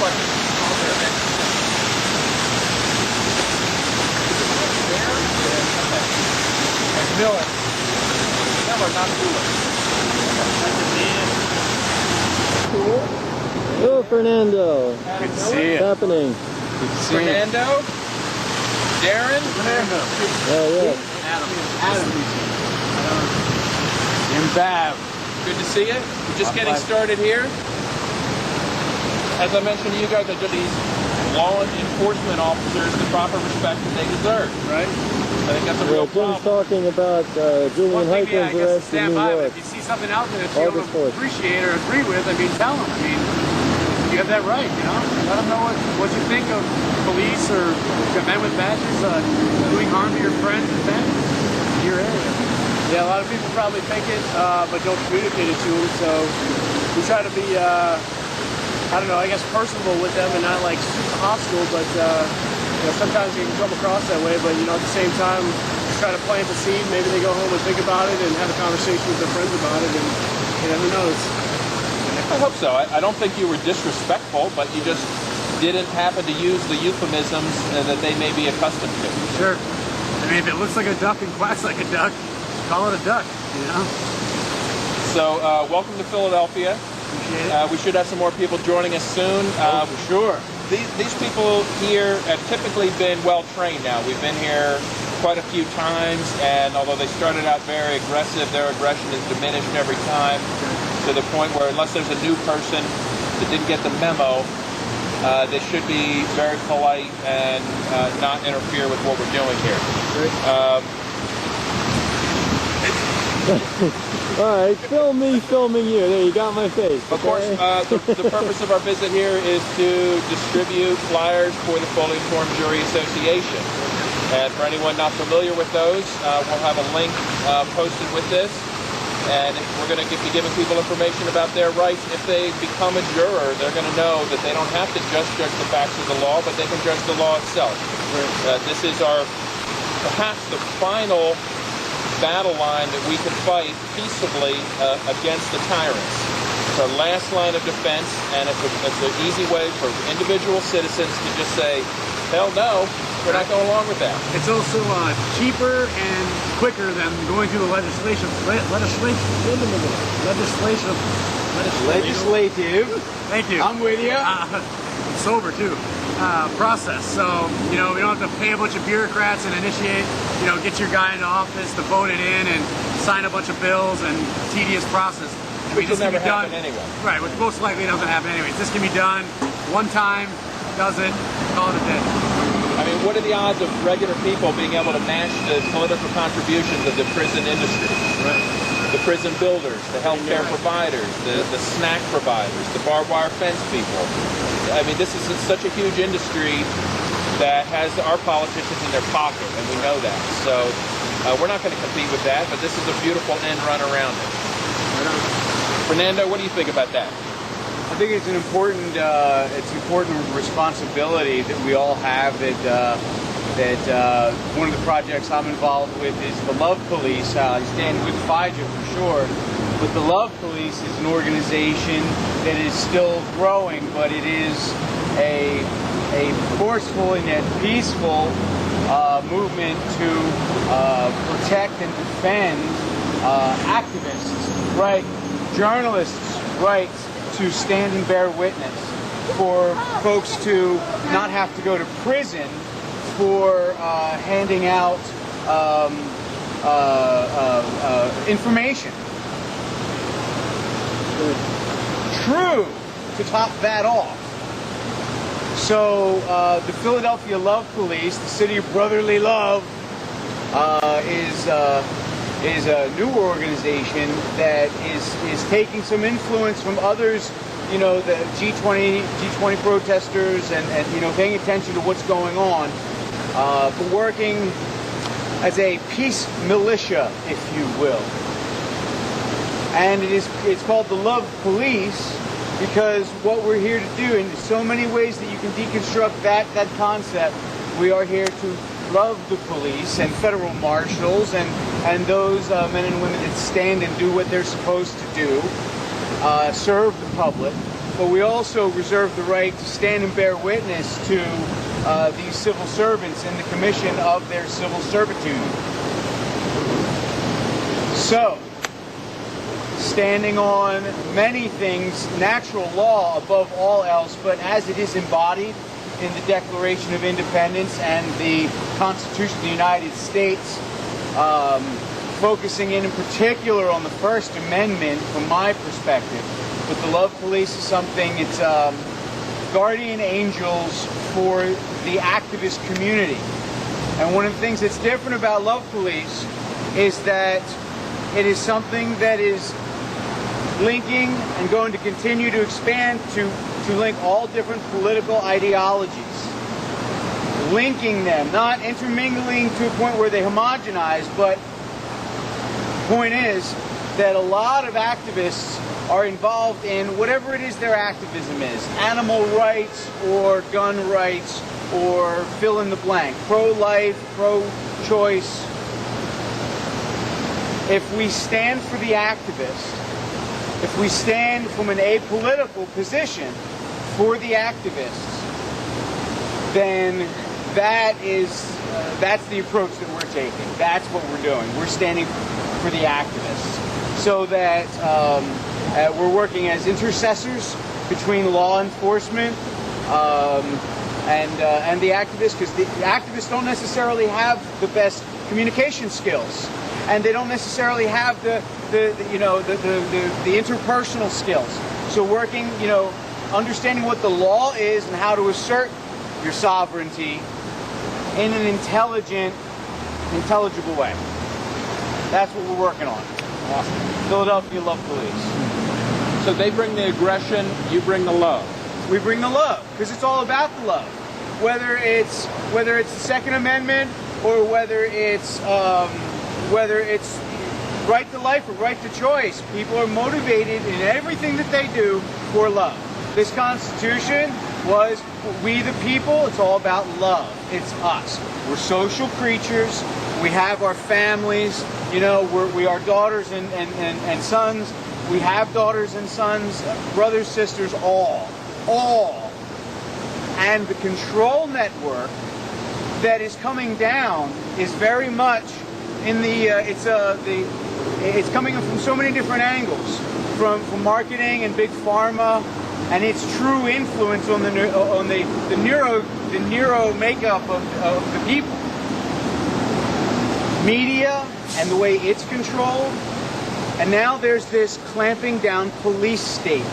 questions. And Mueller. Mueller, not Mueller. Cool. Hello, Fernando. Good to see What's you. happening? Good to see you. Fernando. Darren. Fernando. Oh, yeah. Adam. And Bav. Good to see you. We're just getting started here. As I mentioned to you guys, I give these law enforcement officers the proper respect that they deserve, right? I think that's a real Jim's problem. talking about Julian Heitman's arrest in New York. If you see something out there that you August don't 4th. appreciate or agree with, I mean, tell them. I mean, you have that right, you know? Let them know what you think of police or men with badges doing harm to your friends and family in your area. Yeah, a lot of people probably think it, but don't communicate it to them, so we try to be, I don't know, I guess personable with them and not like super hostile, but you know, sometimes you can come across that way, but you know, at the same time, just try to plant the seed. Maybe they go home and think about it and have a conversation with their friends about it, and you know, who knows. I hope so. I don't think you were disrespectful, but you just didn't happen to use the euphemisms that they may be accustomed to. Sure. I mean, if it looks like a duck and quacks like a duck, call it a duck, you know? So, welcome to Philadelphia. Appreciate it. We should have some more people joining us soon. For sure. These people here have typically been well trained now. We've been here quite a few times, and although they started out very aggressive, their aggression is diminished every time to the point where unless there's a new person that didn't get the memo, they should be very polite and not interfere with what we're doing here. All right, film me filming you. There, you got my face. Of course, the purpose of our visit here is to distribute flyers for the Fully Informed Jury Association. And for anyone not familiar with those, we'll have a link posted with this. And we're going to be giving people information about their rights. If they become a juror, they're going to know that they don't have to just judge the facts of the law, but they can judge the law itself. This is our, perhaps the final battle line that we can fight peaceably against the tyrants. It's our last line of defense, and it's an easy way for individual citizens to just say, hell no, we're not going along with that. It's also cheaper and quicker than going through the legislative. Thank you. I'm with you. Sober too. Process. So, you know, we don't have to pay a bunch of bureaucrats and initiate, you know, get your guy into office to vote it in and sign a bunch of bills and tedious process. Which will never happen anyway. Right, which most likely doesn't happen anyways. This can be done one time, does it, call it a day. I mean, what are the odds of regular people being able to match the political contributions of the prison industry? Right. The prison builders, the healthcare providers, the snack providers, the barbed wire fence people. I mean, this is such a huge industry that has our politicians in their pocket, and we know that. So we're not going to compete with that, but this is a beautiful end run around it. Fernando, what do you think about that? I think it's an important responsibility that we all have. That one of the projects I'm involved with is the Love Police. I stand with FIJA for sure, but the Love Police is an organization that is still growing, but it is a forceful and yet peaceful movement to protect and defend activists' right, journalists' rights to stand and bear witness, for folks to not have to go to prison for handing out information. True, to top that off. So the Philadelphia Love Police, the city of brotherly love, is a new organization that is taking some influence from others, you know, the G20 protesters, and you know, paying attention to what's going on, but working as a peace militia, if you will. And it's called the Love Police because what we're here to do, and there's so many ways that you can deconstruct that concept. We are here to love the police and federal marshals and those men and women that stand and do what they're supposed to do, serve the public, but we also reserve the right to stand and bear witness to these civil servants in the commission of their civil servitude. So, standing on many things, natural law above all else, but as it is embodied in the Declaration of Independence and the Constitution of the United States, focusing in particular on the First Amendment from my perspective. But the Love Police is something, it's guardian angels for the activist community. And one of the things that's different about Love Police is that it is something that is linking and going to continue to expand to link all different political ideologies. Linking them, not intermingling to a point where they homogenize, but the point is that a lot of activists are involved in whatever it is their activism is. Animal rights or gun rights or fill in the blank. Pro-life, pro-choice. If we stand for the activist, if we stand from an apolitical position for the activists, then that's the approach that we're taking. That's what we're doing. We're standing for the activists, so that we're working as intercessors between law enforcement and the activists, because the activists don't necessarily have the best communication skills, and they don't necessarily have the interpersonal skills. So working, understanding what the law is and how to assert your sovereignty in an intelligible way. That's what we're working on. Awesome. Philadelphia Love Police. So they bring the aggression, you bring the love. We bring the love, because it's all about the love. Whether it's the Second Amendment or whether it's right to life or right to choice, people are motivated in everything that they do for love. This Constitution was we the people. It's all about love. It's us. We're social creatures. We have our families. We are daughters and sons. We have daughters and sons, brothers, sisters, all. And the control network that is coming down is very much in it's coming from so many different angles, from marketing and big pharma, and its true influence on the neuro makeup of the people. Media and the way it's controlled, and now there's this clamping down police state.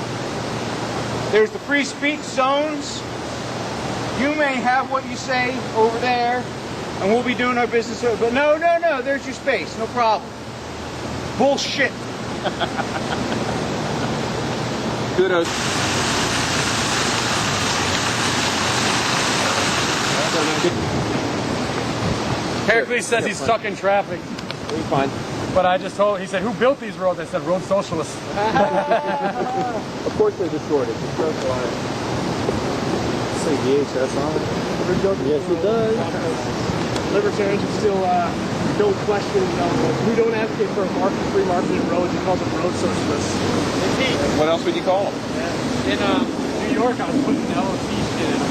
There's the free speech zones. You may have what you say over there, and we'll be doing our business over. But no, there's your space, no problem. Bullshit. Kudos. Heracles says he's stuck in traffic. We're fine. But I just told, he said, who built these roads? I said, road socialists. Of course they're distorted. It's so quiet. Say VHS on it. Yes, it does. Libertarians still don't question, we don't advocate for a free market in roads. We call them road socialists. Indeed. What else would you call them? Yeah. In New York, I was putting the LOC shit in.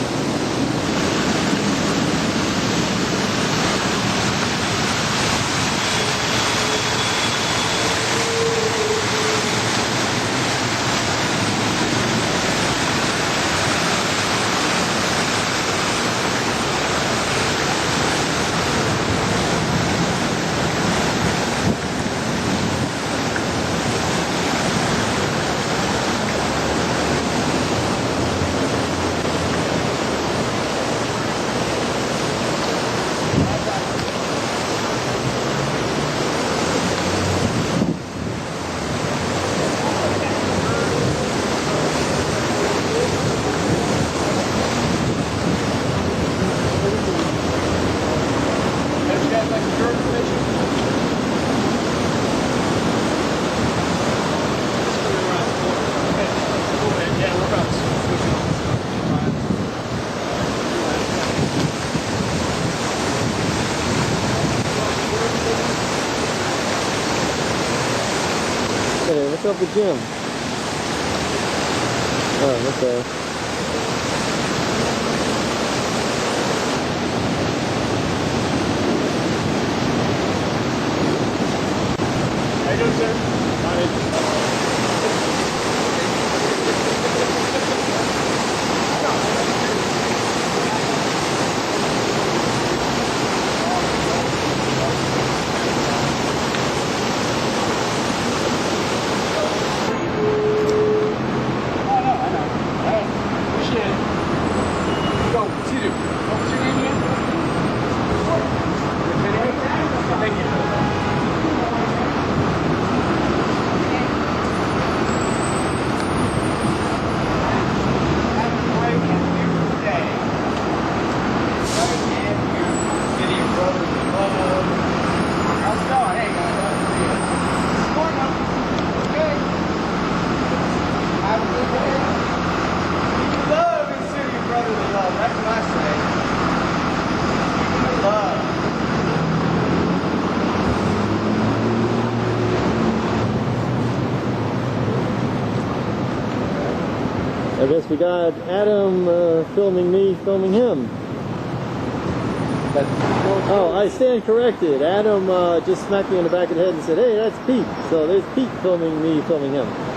Hey, what's up with Jim? Oh, okay. How you doing, sir? I guess we got Adam filming me, filming him. Oh, I stand corrected. Adam just smacked me in the back of the head and said, "Hey, that's Pete." So there's Pete filming me, filming him.